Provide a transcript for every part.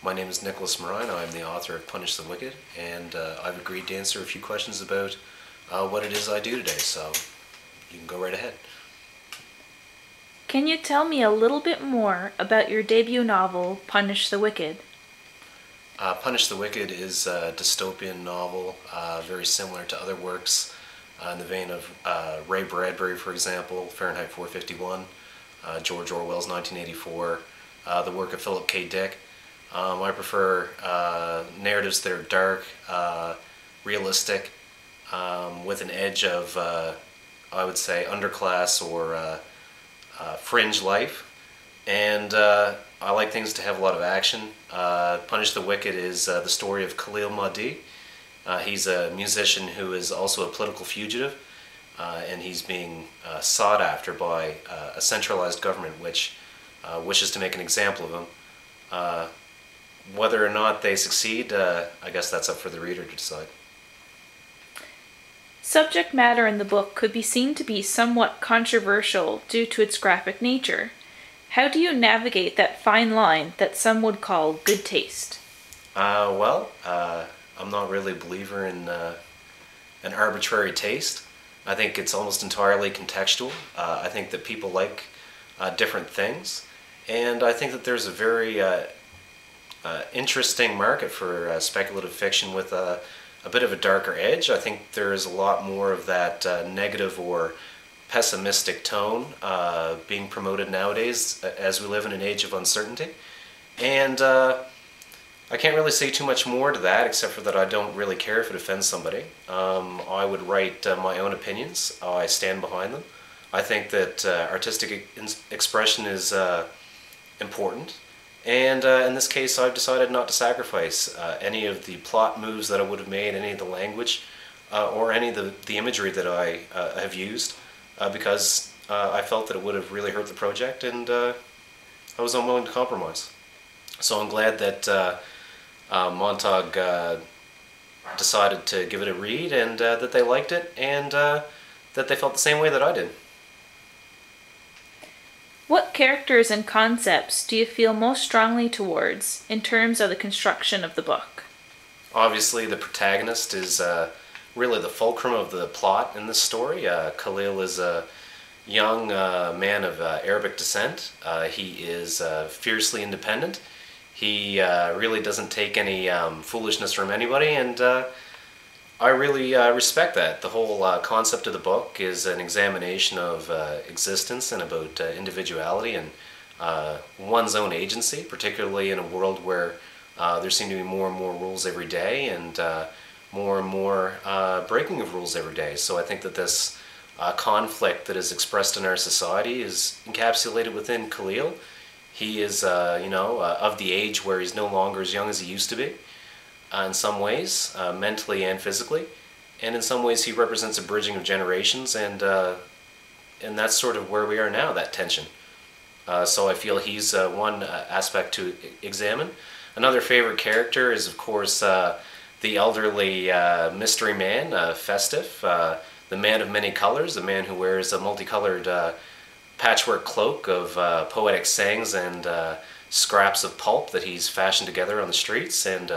My name is Nicholas Morine. I'm the author of Punish the Wicked, and I've agreed to answer a few questions about what it is I do today, so you can go right ahead. Can you tell me a little bit more about your debut novel, Punish the Wicked? Punish the Wicked is a dystopian novel, very similar to other works in the vein of Ray Bradbury, for example, Fahrenheit 451, George Orwell's 1984, the work of Philip K. Dick. I prefer narratives that are dark, realistic, with an edge of, I would say, underclass or fringe life. And I like things to have a lot of action. Punish the Wicked is the story of Khalil Mahdi. He's a musician who is also a political fugitive, and he's being sought after by a centralized government which wishes to make an example of him. Whether or not they succeed, I guess that's up for the reader to decide. Subject matter in the book could be seen to be somewhat controversial due to its graphic nature. How do you navigate that fine line that some would call good taste? I'm not really a believer in an arbitrary taste. I think it's almost entirely contextual. I think that people like different things, and I think that there's a very interesting market for speculative fiction with a bit of a darker edge. I think there is a lot more of that negative or pessimistic tone being promoted nowadays as we live in an age of uncertainty. And I can't really say too much more to that except for that I don't really care if it offends somebody. I would write my own opinions. I stand behind them. I think that artistic expression is important. And in this case, I've decided not to sacrifice any of the plot moves that I would have made, any of the language, or any of the imagery that I have used, because I felt that it would have really hurt the project, and I was unwilling to compromise. So I'm glad that Montauk decided to give it a read, and that they liked it, and that they felt the same way that I did. What characters and concepts do you feel most strongly towards in terms of the construction of the book? Obviously, the protagonist is really the fulcrum of the plot in this story. Khalil is a young man of Arabic descent. He is fiercely independent. He really doesn't take any foolishness from anybody, and I really respect that. The whole concept of the book is an examination of existence and about individuality and one's own agency, particularly in a world where there seem to be more and more rules every day, and more and more breaking of rules every day. So I think that this conflict that is expressed in our society is encapsulated within Khalil. He is, of the age where he's no longer as young as he used to be, in some ways, mentally and physically, and in some ways he represents a bridging of generations, and that's sort of where we are now, that tension. So I feel he's one aspect to examine. Another favorite character is, of course, the elderly mystery man, Festive, the man of many colors, the man who wears a multicolored patchwork cloak of poetic sayings and scraps of pulp that he's fashioned together on the streets, and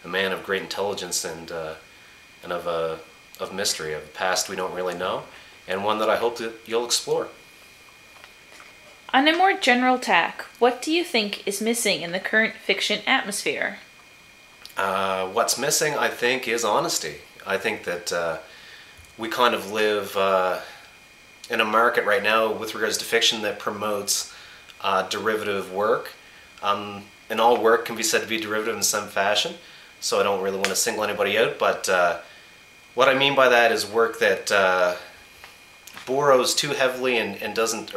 a man of great intelligence and of mystery, of a past we don't really know, and one that I hope that you'll explore. On a more general tack, what do you think is missing in the current fiction atmosphere? What's missing, I think, is honesty. I think that we kind of live in a market right now with regards to fiction that promotes derivative work. And all work can be said to be derivative in some fashion, so I don't really want to single anybody out, but what I mean by that is work that borrows too heavily and doesn't,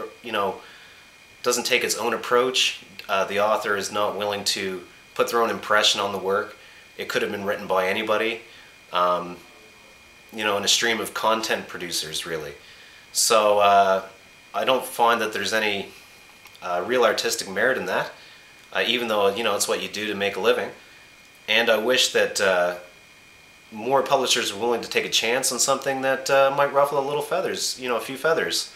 doesn't take its own approach. The author is not willing to put their own impression on the work. It could have been written by anybody, in a stream of content producers, really. So I don't find that there's any real artistic merit in that, even though, it's what you do to make a living. And I wish that more publishers are willing to take a chance on something that might ruffle a little feathers, a few feathers,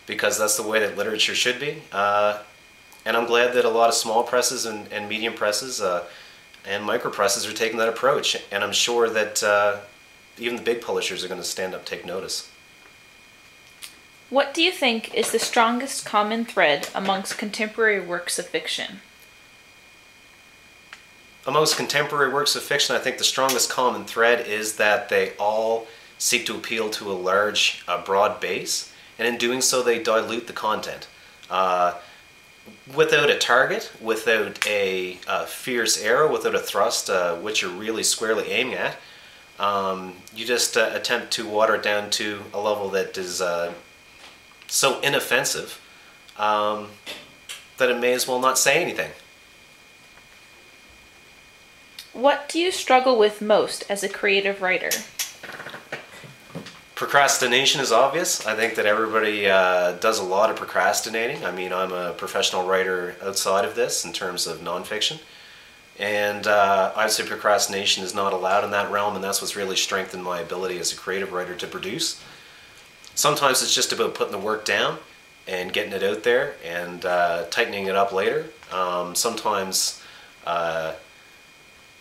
because that's the way that literature should be. And And I'm glad that a lot of small presses and medium presses and micro presses are taking that approach. And I'm sure that even the big publishers are going to stand up and take notice. What do you think is the strongest common thread amongst contemporary works of fiction? Amongst contemporary works of fiction, I think the strongest common thread is that they all seek to appeal to a large, broad base, and in doing so they dilute the content. Without a target, without a fierce arrow, without a thrust which you're really squarely aiming at, you just attempt to water it down to a level that is so inoffensive that it may as well not say anything. What do you struggle with most as a creative writer? Procrastination is obvious. I think that everybody does a lot of procrastinating. I mean, I'm a professional writer outside of this in terms of nonfiction. And I'd say procrastination is not allowed in that realm, and that's what's really strengthened my ability as a creative writer to produce. Sometimes it's just about putting the work down and getting it out there and tightening it up later. Sometimes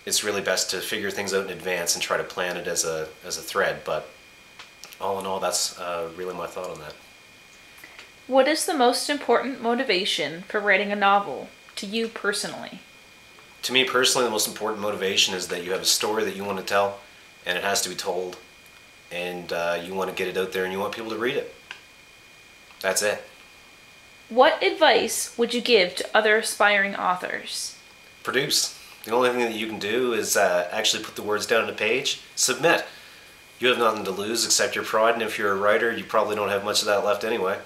it's really best to figure things out in advance and try to plan it as a thread, but all in all, that's really my thought on that. What is the most important motivation for writing a novel, to you personally? To me personally, the most important motivation is that you have a story that you want to tell, and it has to be told, and you want to get it out there and you want people to read it. That's it. What advice would you give to other aspiring authors? Produce. The only thing that you can do is actually put the words down on a page, submit. You have nothing to lose except your pride, and if you're a writer, you probably don't have much of that left anyway.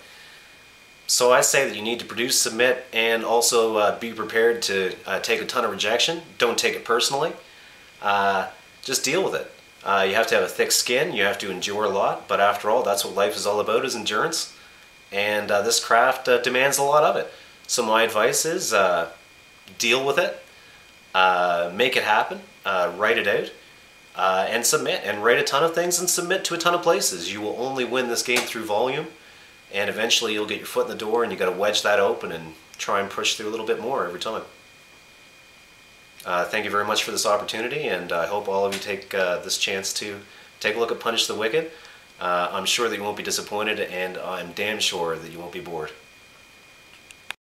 So I say that you need to produce, submit, and also be prepared to take a ton of rejection. Don't take it personally. Just deal with it. You have to have a thick skin, you have to endure a lot, but after all, that's what life is all about, is endurance. And this craft demands a lot of it. So my advice is deal with it, make it happen, write it out, and submit. And write a ton of things and submit to a ton of places. You will only win this game through volume, and eventually you'll get your foot in the door and you got to wedge that open and try and push through a little bit more every time. Thank you very much for this opportunity, and I hope all of you take this chance to take a look at Punish the Wicked. I'm sure that you won't be disappointed, and I'm damn sure that you won't be bored.